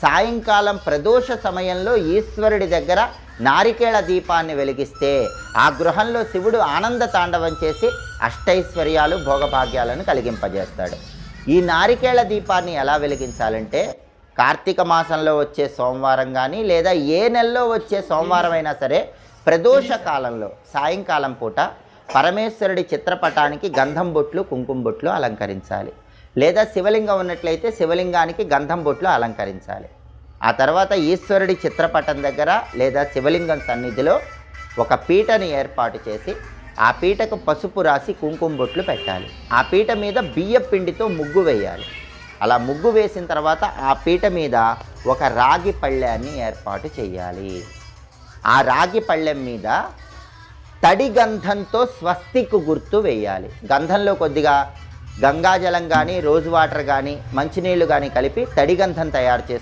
సాయంకాలం ప్రదోష సమయంలో ఈశ్వరుడి దగ్గర నారికేళ దీపాన్ని వెలిగిస్తే ఆ గృహంలో శివుడు ఆనంద తాండవం చేసి అష్టైశ్వర్యాలు భోగభాగ్యాలను కలిగింపజేస్తాడు. ఈ నారికేళ దీపాన్ని ఎలా వెలిగించాలంటే కార్తీక మాసంలో వచ్చే సోమవారం కానీ లేదా ఏ నెలలో వచ్చే సోమవారం అయినా సరే ప్రదోష కాలంలో సాయంకాలం పూట పరమేశ్వరుడి చిత్రపటానికి గంధం బొట్లు కుంకుమ బొట్లు అలంకరించాలి. లేదా శివలింగం ఉన్నట్లయితే శివలింగానికి గంధం బొట్లు అలంకరించాలి. ఆ తర్వాత ఈశ్వరుడి చిత్రపటం దగ్గర లేదా శివలింగం సన్నిధిలో ఒక పీటని ఏర్పాటు చేసి ఆ పీటకు పసుపు రాసి కుంకుమ బొట్లు పెట్టాలి. ఆ పీట మీద బియ్య పిండితో ముగ్గు వేయాలి. అలా ముగ్గు వేసిన తర్వాత ఆ పీట మీద ఒక రాగి పళ్ళెన్ని ఏర్పాటు చేయాలి. ఆ రాగి పళ్ళెం మీద తడి గంధంతో స్వస్తిక్ గుర్తు వేయాలి. గంధంలో కొద్దిగా గంగాజలం కానీ రోజ్ వాటర్ కానీ మంచినీళ్ళు కానీ కలిపి తడి గంధం తయారు చేసుకుని